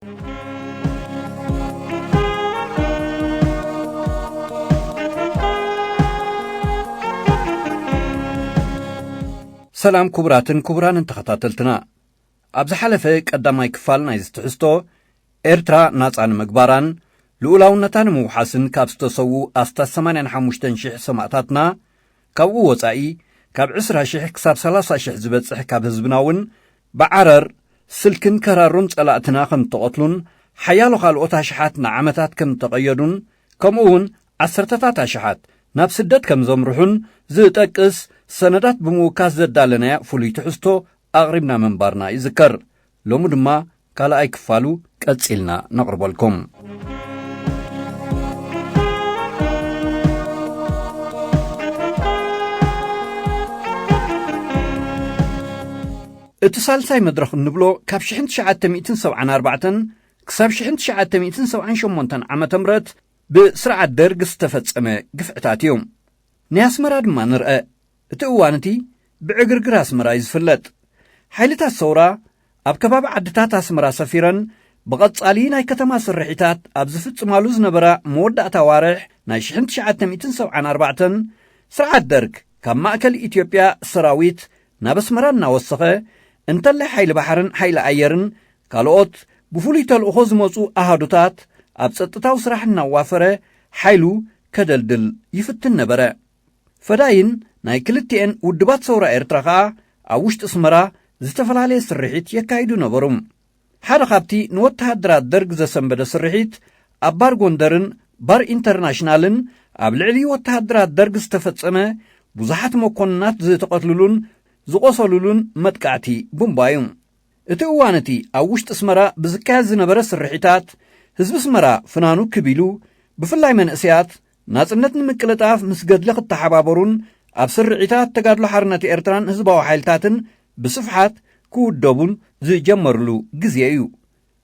سلام كبران تخطاتلتنا أبز حلفة قداماي كفال نايزتحستو إرترا ناصان مقباران لولاونتان موحاسن كابستوسو أستا 85 شح سماعتاتنا كابو وصائي كاب 10 شح كساب 30 شح زبصح كاب هزبناون بعرر سلكن كرارون صلاتنا كم تقتلون حيالو خالقوت شحات نعمتات كم تقيدون كمون عسرتات شحات ناب سدت كم زمرحون زيتقس سندات بموكاز زدالنا فولي تحستو أغربنا منبارنا يذكر لومو دما كالا أي كفالو كتسئلنا نقرب لكم اتصال ساي مدرخ النبلو كاب 1974 كساب 1978 عام تمرت بسرعة درق استفتسأم قفعتات يوم ناس مراد ما نرأى تقوانتي بعقرقر أسمرا يزفلت حيلتا الصورة أبكباب عدتات أسمرا سفيرا بغض صالين أي كتما سرحيتات أبزفت مالوز نبرا مودة توارح ناي 1974 سرعة درق كم مأكل إثيوبيا سراويت نابس مران ناوسخة انتل حيل بحرن حيل عيرن كالوت بفوليت الأخوز موصو أهادوتات أبسطتاو سرح النوافرة حيلو كدلدل يفتن نبرا فداين ناي كلتين ودبات صورة إرتراخا أوشت اسمرا زتفلالي سرحيت يكايدو نبروم حدا خابتي نوتها درات درق زسنبدا سرحيت أبار غوندرن بار انترناشنالن أبلعلي وتها درات درق زتفتسمه بزحات مكونات زتقتلولون زقصلولون متكعتي بومبايوم اتقوانتي أوشت اسمرا بزكاز نبرا سرحيتات هزب اسمرا فنانو كبيلو بفلاي من اسيات ناصنت نمكلطاف مسجد لق التحبابرون أبصر عتات تقادلو حرنة إرتران هزباو حيلتاتن بصفحات كودوبون زي جمرلو جزيايو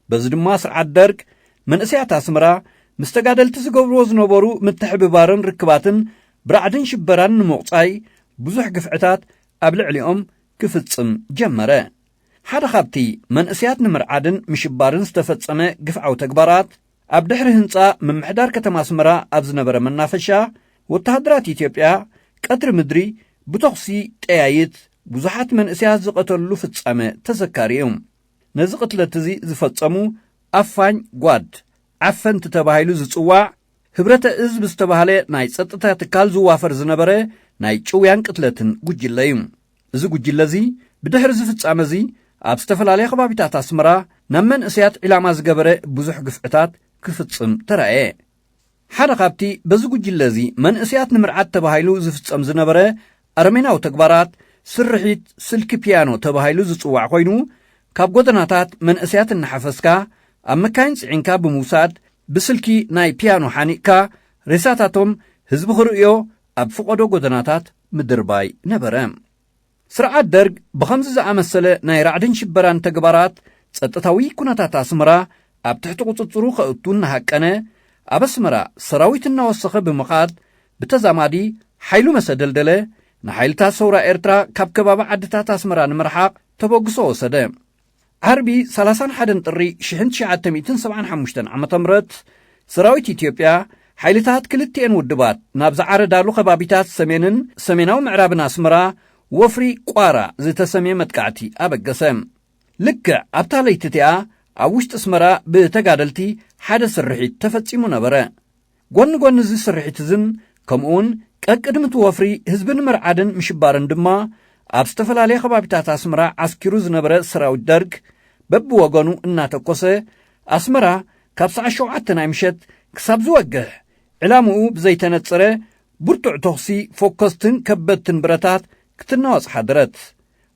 بزدما سرعة درك من اسيات اسمرا مستقادل تسقبرو زنوبرو متحببارن ركباتن برعدن شبران نموقصاي بزح قفعتات أبلع ليهم كفتسم جمرة حدا خابتي من اسيات نمرعدن مشبارن استفتسمه قفعو تكبارات أبدحر هنصا من محدار كتما اسمرا أبزنبرا من نافشا وتهدرات إثيوبيا قدر مدري بتخصي تأييت بزحات من اسيات زقتلو فتسامه تذكاريهم نزقت لتزي زفتسامو أفان قواد عفن تتباهيلو زتصواع هبرت إز بستباهالي ناي سطتا تكال زوافر زنبره ناي چويان قتلتن قجليهم زي قجلزي بدحر زفتسامه زي أبستفلالي خبابيتات اسمرا نمن اسيات إلاما زقبره بزح قفعتات كفتسم ترأي حدا خابتي بزقو جلزي من اسيات نمرعات تباهيلو زفتسم زنبره أرميناو تكبارات سرحيت سلك بيانو تباهيلو زتصواع خوينو كاب قدناتات من اسيات النحفزكا أما كاينس عنكا بموساد بسلكي ناي بيانو حانيكا رساتاتهم هزب خرؤيو أب فقدو قدناتات مدرباي نبرام سرعات درق بخمس زعامسلة ناي رعدن شبران تكبارات ستتاوي كوناتات اسمرا أب تحت قطصرو خأتون هكانا أب اسمرا سراويتنا وصخة بمقاد بتزامادي حيلو مسدلدله نحيلتا سورة إرترا كاب كبابا عدتات اسمرا نمرحاق تبوغسو سدام عربي 30 حدن طري 1975 عام تمرت سراويت إثيوبيا حيلتات كلتين ودبات نابز عردالو خبابيتات سميناو معرابنا اسمرا وفري قوارا زي تسمي متكعتي أبقسم لكع أبتاليتتيا أوشت اسمرا بتقادلتي حدا سرحيت تفتسيمو نبرا قون زي سرحيت زن كمون كأقدمت وفري هزبن مرعادن مشبارن دما أبستفل عليه خبابتات اسمرا عسكروز نبرا سراو الدرق بب وقونو اناتا قوسي اسمرا كابسع شوعاتنا يمشت كسابزو وقه علامو بزيتانت سرا برتع تغسي فوكستن كبتن براتات كتنواز حضرت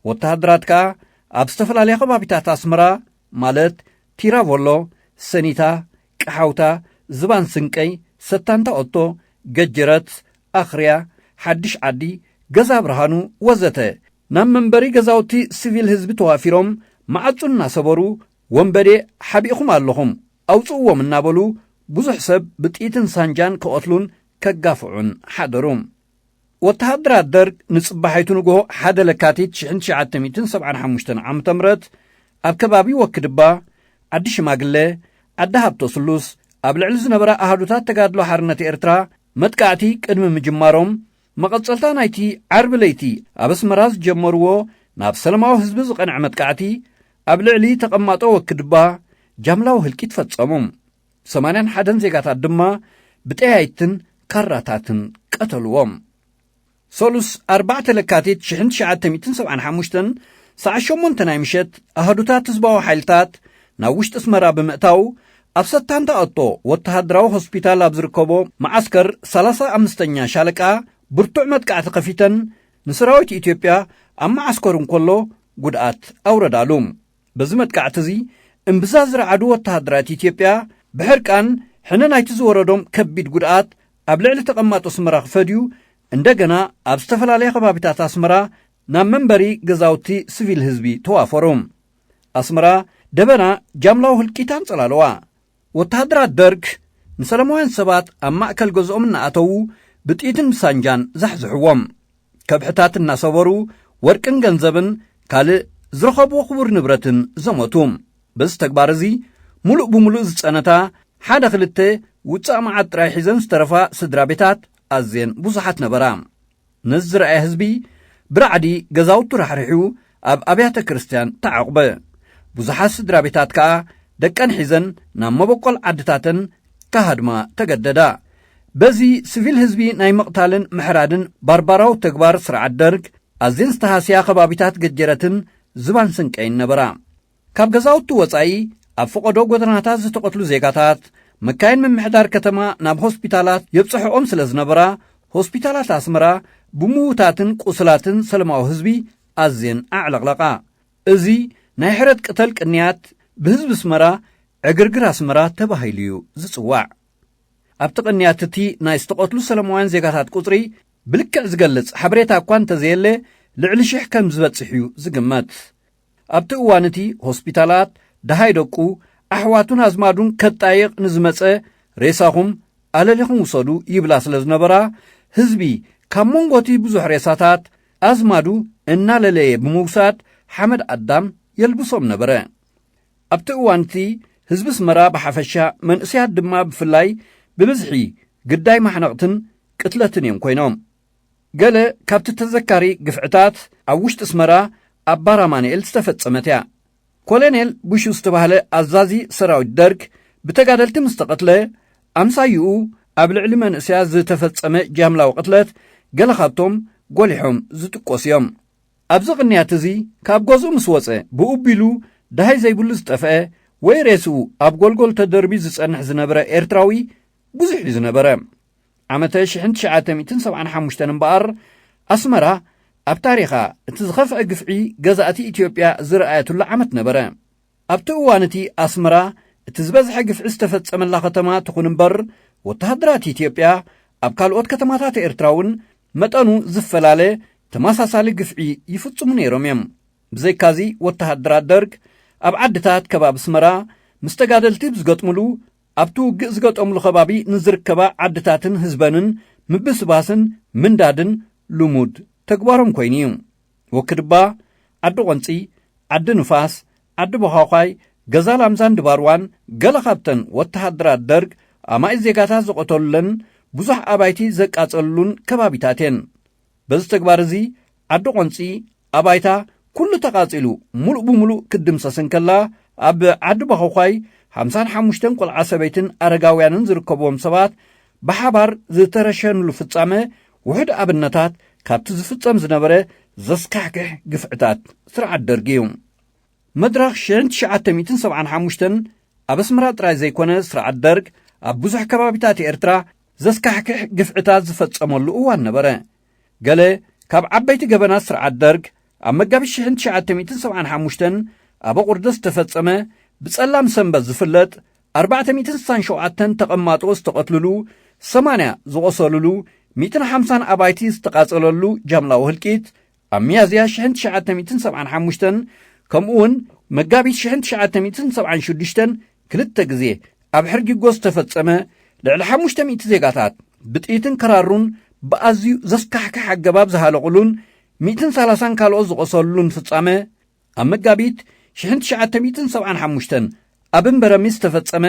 وتهدرات كا أبستفل عليه خبابتات اسمرا مالت تيرافولو سنيتا كحاوتا زبان سنكي ستانتا اوتو ججرت أخريا حدش عدي جزا برهانو وزته نام منبري جزاوتي سيفيل هزب توافيرهم معطلنا صبرو ومبري حبيخم اللهم أوصوا من نابلو بزح سب بتقيتن سانجان كأطلون كجافعون حضرهم وتهدرات درق نصبحيتون جو حدا لكاتيت 1975 عام تمرت أبكبابي وكدبا ዓዲ ሽማግለ ዓዲ ሃብቶ ስሉስ ኣብ ልዕሊ ዝነበረ ኣሃዱታት ተጋድሎ ሓርነት ኤርትራ መጥቃዕቲ ቅድሚ ምጅማሮም መቐጸልታ ናይቲ ዓርቢ ለይቲ ኣብ ኣስመራ ዝጀመርዎ ናብ ሰላማዊ ህዝቢ ዝቐንዕ መጥቃዕቲ ኣብ ልዕሊ ተቐማጦ ወክድባ ጃምላዊ ህልቂት ፈጸሞም 81 ዜጋታት ድማ ብጠያይትን ካራታትን ቀተልዎም ሰሉስ 4 ለካቲት 1975 ሰዓት 8 ናይ ምሸት ኣሃዱታት ህዝባዊ ሓይልታት ናብ ውሽጢ ኣስመራ ብምእታው ኣብ ሰታንታ ኣቶ ወተሃደራዊ ሆስፒታል ኣብ ዝርከቦ መዓስከር 35ኛ ሻለቃ ብርቱዕ መጥቃዕቲ ከፊተን ንሰራዊት ኢትዮጵያ ኣብ መዓስከሩ እንከሎ ጉድኣት ኣውረዳሉ በዚ መጥቃዕቲ እዚ እምብዛ ዝረዓዱ ወተሃደራት ኢትዮጵያ ብሕርቃን ሕነ ናይቲ ዝወረዶም ከቢድ ጉድኣት ኣብ ልዕሊ ተቐማጦ ኣስመራ ክፈድዩ እንደገና ኣብ ዝተፈላለየ ከባቢታት ኣስመራ ናብ መንበሪ ገዛውቲ ሲቪል ህዝቢ ተዋፈሮም ኣስመራ ደበና ጃምላዊ ህልቂት ኣንጸላለዋ ወተሃደራት ደርግ ንሰላማውያን ሰባት ኣብ ማእከል ገዝኦም እናኣተዉ ብጥይትን ምሳንጃን ዘሕዝሕዎም ከብሕታት እናሰበሩ ወርቅን ገንዘብን ካልእ ዝረኸብዎ ክቡር ንብረትን ዘመቱ በዚ ተግባር እዚ ሙሉእ ብምሉእ ዝጸነታ ሓደ ክልተ ውፃእ መዓት ጥራይ ሒዘን ዝተረፋ ስድራ ቤታት ኣዝየን ብዙሓት ነበራ ነዚ ዝረኣየ ህዝቢ ብራዕዲ ገዛውቱ ራሕሪሑ ኣብ ኣብያተ ክርስቲያን ተዓቑበ ብዙሓት ስድራ ቤታት ከዓ ደቀን ሒዘን ናብ መበቆል ዓድታተን ካሃድማ ተገደዳ በዚ ሲቪል ህዝቢ ናይ መቕታልን ምሕራድን ባርባራዊ ተግባር ስርዓት ደርግ ኣዝየን ዝተሃስያ ከባቢታት ገጀረትን ዝባን ስንቀይን ነበራ ካብ ገዛውቱ ወፃኢ ኣብ ፈቐዶ ጎደናታት ዝተቐትሉ ዜጋታት መካይን ምምሕዳር ከተማ ናብ ሆስፒታላት የብፅሕኦም ስለ ዝነበራ ሆስፒታላት ኣስመራ ብምዉታትን ቁስላትን ሰላማዊ ህዝቢ ኣዝየን ኣዕለቕለቓ እዚ ናይ ሕረት ቅተል ቅንያት ብህዝቢ ኣስመራ ዕግርግር ኣስመራ ተባሂሉ እዩ ዝጽዋዕ ኣብቲ ቅንያት እቲ ናይ ዝተቐትሉ ሰላማውያን ዜጋታት ቁፅሪ ብልክዕ ዝገልጽ ሓበሬታ እኳ እንተዘየለ ልዕሊ 1000 ከም ዝበጽሕ እዩ ዝግመት ኣብቲ እዋን እቲ ሆስፒታላት ደሃይ ደቁ ኣሕዋቱን ኣዝማዱን ከጣይቕ ንዝመፀ ሬሳኹም ኣለሊኹም ውሰዱ ይብላ ስለ ዝነበራ ህዝቢ ካብ መንጎቲ ብዙሕ ሬሳታት ኣዝማዱ እናለለየ ብምውሳድ ሓመድ ኣዳም የልብሶም ነበረ ኣብቲ እዋን እቲ ህዝቢ ኣስመራ ብሓፈሻ መንእስያት ድማ ብፍላይ ብብዝሒ ግዳይ ማሕነቕትን ቅትለትን እዮም ኮይኖም ገለ ካብቲ ተዘካሪ ግፍዕታት ኣብ ውሽጢ ኣስመራ ኣብ ባራማንኤል ዝተፈጸመት እያ ኮሎኔል ቡሹ ዝተባህለ ኣዛዚ ሰራዊት ደርግ ብተጋደልቲ ምስ ተቐትለ ኣምሳይኡ ኣብ ልዕሊ መንእስያት ዝተፈጸመ ጃምላዊ ቅትለት ገለ ካብቶም ጐሊሖም ዝጥቆስ እዮም ኣብዚ ቅንያት እዚ ካብ ገዝኡ ምስ ወፀ ብኡቢሉ ዳሃይ ዘይብሉ ዝጠፍአ ወይ ሬስኡ ኣብ ጐልጎል ተደርቢ ዝጸንሕ ዝነበረ ኤርትራዊ ብዙሕ እዩ ዝነበረ ዓመተ 1975 እምበኣር ኣስመራ ኣብ ታሪኻ እቲ ዝኸፍአ ግፍዒ ገዛእቲ ኢትዮጵያ ዝረኣየትሉ ዓመት ነበረ ኣብቲ እዋን እቲ ኣስመራ እቲ ዝበዝሐ ግፍዒ ዝተፈጸመላ ከተማ ትኹን እምበር ወተሃደራት ኢትዮጵያ ኣብ ካልኦት ከተማታት ኤርትራ እውን መጠኑ ዝፈላለ ተመሳሳሊ ግፍዒ ይፍጽሙ ነይሮም እዮም ብዘይካዚ ወተሃደራት ደርግ ኣብ ዓድታት ከባቢ ኣስመራ ምስ ተጋደልቲ ብዝገጥሙሉ ኣብቲ ውግእ ዝገጠሙሉ ከባቢ ንዝርከባ ዓድታትን ህዝበንን ምብስባስን ምንዳድን ልሙድ ተግባሮም ኮይኑ እዩ ወክድባ ዓዲ ቖንፂ ዓዲ ንፋስ ዓዲ በኻዃይ ገዛ ላምዛን ድባርዋን ገለ ካብተን ወተሃደራት ደርግ ኣማይ ዜጋታት ዝቐተሉለን ብዙሕ ኣባይቲ ዘቃጸሉን ከባቢታት እየን በዚ ተግባር እዚ ዓዲ ቖንፂ ኣባይታ ኩሉ ተቓጺሉ ሙሉእ ብምሉእ ክድምሰስን ከላ ኣብ ዓዲ በኻዃይ 55 ቆልዓ ሰበይትን ኣረጋውያንን ዝርከብዎም ሰባት ብሓባር ዝተረሸንሉ ፍጻመ ውሕድ ኣብነታት ካብቲ ዝፍጸም ዝነበረ ዘስካሕክሕ ግፍዕታት ስርዓት ደርጊ እዩ መድረኽ 1975 ኣብ ኣስመራ ጥራይ ዘይኮነ ስርዓት ደርግ ኣብ ብዙሕ ከባቢታት ኤርትራ ዘስካሕክሕ ግፍዕታት ዝፈጸመሉ እዋን ነበረ ገለ ካብ ዓበይቲ ገበናት ስርዓት ደርግ ኣብ መጋቢት 1975 ኣብ ኣቑርደስ ዝተፈጸመ ብጸላም ሰንበት ዝፍለጥ 467 ተቐማጦ ዝተቐትልሉ 80 ዝቖሰሉሉ 150 ኣባይቲ ዝተቓጸለሉ ጃምላዊ ህልቂት ኣብ ሚያዝያ 1975 ከምኡውን መጋቢት 1976 ክልተ ግዜ ኣብ ሕርጊጎ ዝተፈጸመ ልዕሊ 500 ዜጋታት ብጥይትን ከራሩን ብኣዝዩ ዘስካሕክሕ ኣገባብ ዝሃለቑሉን 130 ካልኦት ዝቖሰሉሉን ፍጻመ ኣብ መጋቢት 1975 ኣብ እምበረሚ ዝተፈጸመ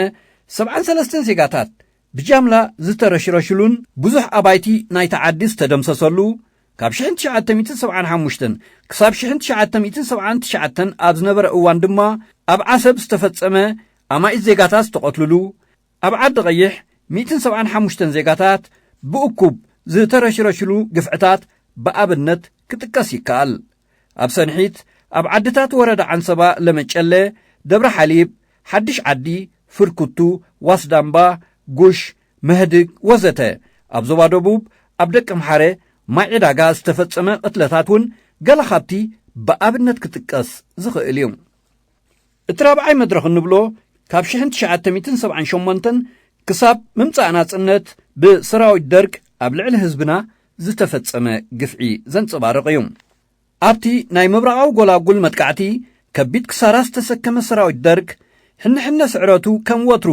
73 ዜጋታት ብጃምላ ዝተረሽረሽሉን ብዙሕ ኣባይቲ ናይቲ ዓዲ ዝተደምሰሰሉ ካብ 1975 ክሳብ 1979 ኣብ ዝነበረ እዋን ድማ ኣብ ዓሰብ ዝተፈጸመ ኣማኢት ዜጋታት ዝተቐትልሉ ኣብ ዓዲ ቀይሕ 175 ዜጋታት ብእኩብ ዝተረሽረሽሉ ግፍዕታት ብኣብነት ክጥቀስ ይከኣል። ኣብ ሰንሒት ኣብ ዓድታት ወረዳ ዓንሰባ ለመጨለ፣ ደብረ ሓሊብ፣ ሓድሽ ዓዲ፣ ፍርክቱ፣ ዋስዳምባ፣ ጉሽ፣ መህድግ ወዘተ ኣብ ዞባ ደቡብ ኣብ ደቂ ምሓረ ማይ ዕዳጋ ዝተፈጸመ ቅትለታት እውን ገለ ካብቲ ብኣብነት ክጥቀስ ዝኽእል እዩ። እቲ ራብዓይ መድረኽ እንብሎ ካብ 1978 ክሳብ ምምፃእ ናጽነት ብሰራዊት ደርግ ኣብ ልዕሊ ህዝብና ዝተፈጸመ ግፍዒ ዘንጸባርቕ እዩ። ኣብቲ ናይ ምብራቓዊ ጎላጉል መጥቃዕቲ ከቢድ ክሳራ ዝተሰከመ ሰራዊት ደርግ ሕንሕነ ስዕረቱ ከም ወትሩ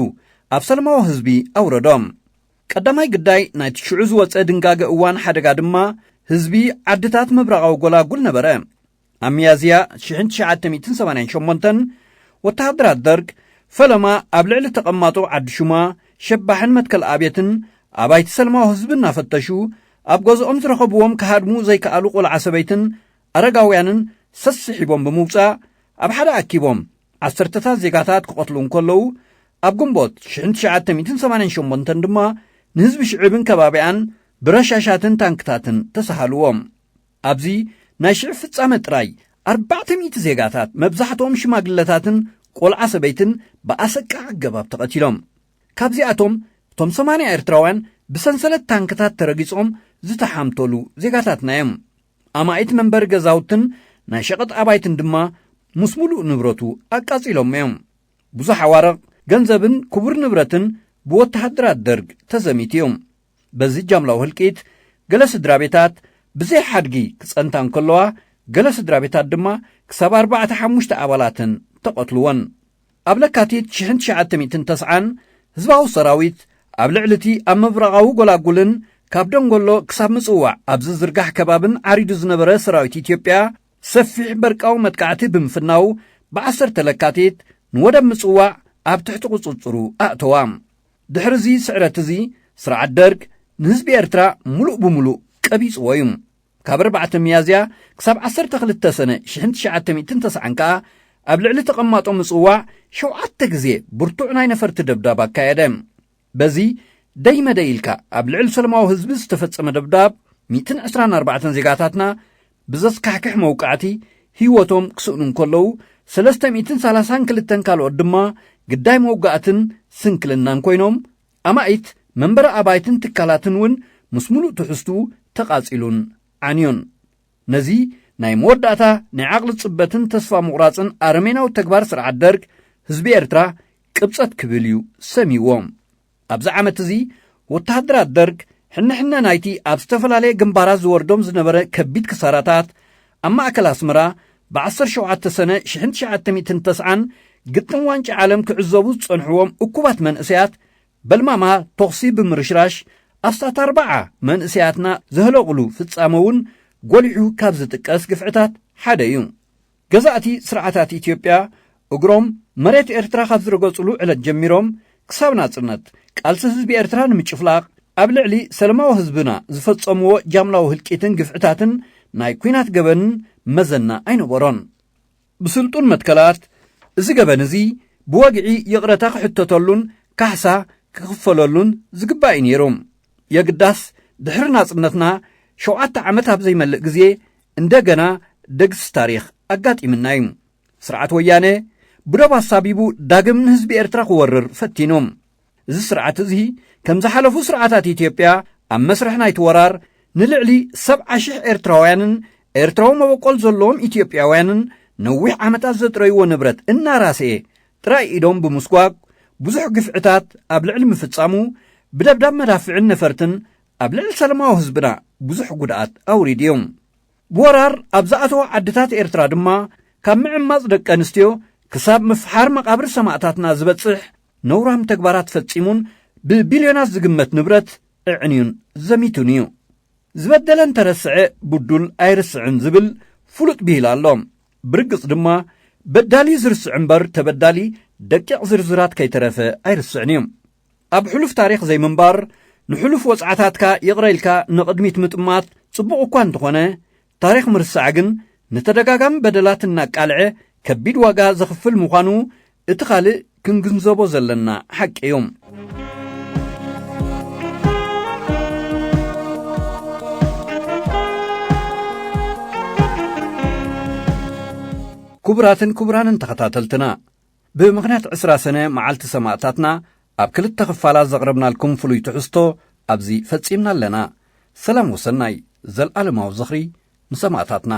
ኣብ ሰለማዊ ህዝቢ ኣውረዶም። ቀዳማይ ግዳይ ናይቲ ሽዑ ዝወፀ ድንጋገ እዋን ሓደጋ ድማ ህዝቢ ዓድታት ምብራቓዊ ጎላጉል ነበረ። ኣብ ሚያዝያ 1988 ወተሃደራት ደርግ ፈለማ ኣብ ልዕሊ ተቐማጦ ዓዲ ሹማ ሸባሕን መትከል ኣብየትን ኣባይቲ ሰለማዊ ህዝቢ እናፈተሹ ኣብ ገዝኦም ዝረኸብዎም ክሃድሙ ዘይከኣሉ ቈልዓ ሰበይትን ኣረጋውያንን ሰስሒቦም ብምውፃእ ኣብ ሓደ ኣኪቦም ዓሰርተታት ዜጋታት ክቐትሉ እንከለዉ ኣብ ግንቦት 1988 ድማ ንህዝቢ ሽዕብን ከባቢያን ብረሻሻትን ታንክታትን ተሰሃልዎም። ኣብዚ ናይ ሽዕ ፍጻመ ጥራይ 400 ዜጋታት መብዛሕትኦም ሽማግለታትን ቈልዓ ሰበይትን ብኣሰቃ ኣገባብ ተቐቲሎም። ካብዚኣቶም እቶም 80 ኤርትራውያን ብሰንሰለት ታንክታት ተረጊጾም ዝተሓምተሉ ዜጋታትና እዮም። ኣማኢት መንበሪ ገዛውትን ናይ ሸቐጥ ኣባይትን ድማ ምስ ሙሉእ ንብረቱ ኣቃጺሎም እዮም። ብዙሕ ኣዋርቕ ገንዘብን ክቡር ንብረትን ብወተሃደራት ደርግ ተዘሚት እዮም። በዚ ጃምላዊ ህልቂት ገለ ስድራ ቤታት ብዘይ ሓድጊ ክጸንታ እንከለዋ ገለ ስድራ ቤታት ድማ ክሳብ 45 ኣባላትን ተቐትልዎን። ኣብ ለካቲት 1990 ህዝባዊ ሰራዊት ኣብ ልዕልቲ ኣብ ምብራቓዊ ጎላጉልን ካብ ደንጎሎ ክሳብ ምጽዋዕ ኣብ ዝዝርጋሕ ከባብን ዓሪዱ ዝነበረ ሰራዊት ኢትዮጵያ ሰፊሕ በርቃዊ መጥቃዕቲ ብምፍናው ብ10 ለካቲት ንወደብ ምጽዋዕ ኣብ ትሕቲ ቁጽጽሩ ኣእተዋ። ድሕሪ እዚ ስዕረት እዚ ስርዓት ደርግ ንህዝቢ ኤርትራ ሙሉእ ብምሉእ ቀቢጽዎ እዩ። ካብ 4 ሚያዝያ ክሳብ 12 ሰነ 1990 ከዓ ኣብ ልዕሊ ተቐማጦ ምጽዋዕ 7 ግዜ ብርቱዕ ናይ ነፈርቲ ደብዳብ ኣካየደ። በዚ ደይመደ ኢልካ ኣብ ልዕሊ ሰለማዊ ህዝቢ ዝተፈጸመ ደብዳብ 124 ዜጋታትና ብዘስካሕክሕ መውቃዕቲ ህይወቶም ክስእኑ እንከለዉ 332 ካልኦት ድማ ግዳይ መውጋእትን ስንክልናን ኮይኖም ኣማኢት መንበረ ኣባይትን ትካላትን እውን ምስ ሙሉእ ትሕዝቱ ተቓጺሉን ዓንዮን። ነዚ ናይ መወዳእታ ናይ ዓቕሊ ጽበትን ተስፋ ምቑራጽን ኣረሜናዊ ተግባር ስርዓት ደርግ ህዝቢ ኤርትራ ቅብጸት ክብል እዩ ሰሚዎም። ኣብዚ ዓመት እዚ ወተሃደራት ደርግ ሕንሕነ ናይቲ ኣብ ዝተፈላለየ ግንባራት ዝወርዶም ዝነበረ ከቢድ ክሳራታት ኣብ ማእከል ኣስመራ ብ17 ሰነ 1990 ግጥም ዋንጫ ዓለም ክዕዘቡ ዝጸንሕዎም እኩባት መንእሰያት በልማማ ተኽሲ ብምርሽራሽ ኣስታት 40 መንእሰያትና ዘህለቕሉ ፍጻመ እውን ጐሊዑ ካብ ዝጥቀስ ግፍዕታት ሓደ እዩ። ገዛእቲ ስርዓታት ኢትዮጵያ እግሮም መሬት ኤርትራ ካብ ዝረገጹሉ ዕለት ጀሚሮም ክሳብ ናጽነት ቃልሲ ህዝቢ ኤርትራ ንምጭፍላቕ ኣብ ልዕሊ ሰለማዊ ህዝብና ዝፈጸምዎ ጃምላዊ ህልቂትን ግፍዕታትን ናይ ኩናት ገበንን መዘና ኣይነበሮን። ብስልጡን መትከላት እዚ ገበን እዚ ብወግዒ ይቕረታ ክሕተተሉን ካሕሳ ክኽፈለሉን ዝግባእ እዩ ነይሩ። የግዳስ ድሕሪ ናጽነትና 7 ዓመት ኣብ ዘይመልእ ግዜ እንደገና ደግስ ታሪኽ ኣጋጢምና እዩ። ስርዓት ወያነ ብደብ ኣሳቢቡ ዳግም ንህዝቢ ኤርትራ ክወርር ፈቲኖም። እዚ ስርዓት እዚ ከም ዝሓለፉ ስርዓታት ኢትዮጵያ ኣብ መስርሕ ናይቲ ወራር ንልዕሊ 70,000 ኤርትራውያንን ኤርትራዊ መበቆል ዘለዎም ኢትዮጵያውያንን ነዊሕ ዓመታት ዘጥረይዎ ንብረት እናራስየ ጥራይ ኢዶም ብምስጓግ ብዙሕ ግፍዕታት ኣብ ልዕሊ ምፍጻሙ ብደብዳብ መዳፍዕን ነፈርትን ኣብ ልዕሊ ሰለማዊ ህዝብና ብዙሕ ጉድኣት ኣውሪድ እዮም። ብወራር ኣብ ዝኣተዋ ዓድታት ኤርትራ ድማ ካብ ምዕማፅ ደቂ ኣንስትዮ ክሳብ ምፍሓር መቓብሪ ሰማዕታትና ዝበጽሕ ነውራም ተግባራት ፈጺሙን ብቢልዮናት ዝግመት ንብረት እዕንዩን ዘሚቱን እዩ። ዝበደለን ተረስዐ ብዱል ኣይርስዕን ዝብል ፍሉጥ ብሂል ኣሎ። ብርግጽ ድማ በዳሊ ዝርስዕ እምበር ተበዳሊ ደቂቕ ዝርዝራት ከይተረፈ ኣይርስዕን እዮም ኣብ ሕሉፍ ታሪኽ ዘይምንባር ንሕሉፍ ወፅዓታትካ ይቕረኢልካ ንቕድሚት ምጥማት ጽቡቕ እኳ እንተኾነ ታሪኽ ምርሳዕ ግን ንተደጋጋሚ በደላት እናቃልዐ ከቢድ ዋጋ ዘኽፍል ምዃኑ እቲ ካልእ ክንግንዘቦ ዘለና ሓቂ እዮም ክቡራትን ክቡራንን ተኸታተልትና ብምኽንያት 20 ሰነ መዓልቲ ሰማዕታትና ኣብ ክልተ ክፋላት ዘቕረብናልኩም ፍሉይ ትሕዝቶ ኣብዚ ፈጺምና ኣለና ሰላም ወሰናይ ዘለኣለማዊ ዝኽሪ ንሰማዕታትና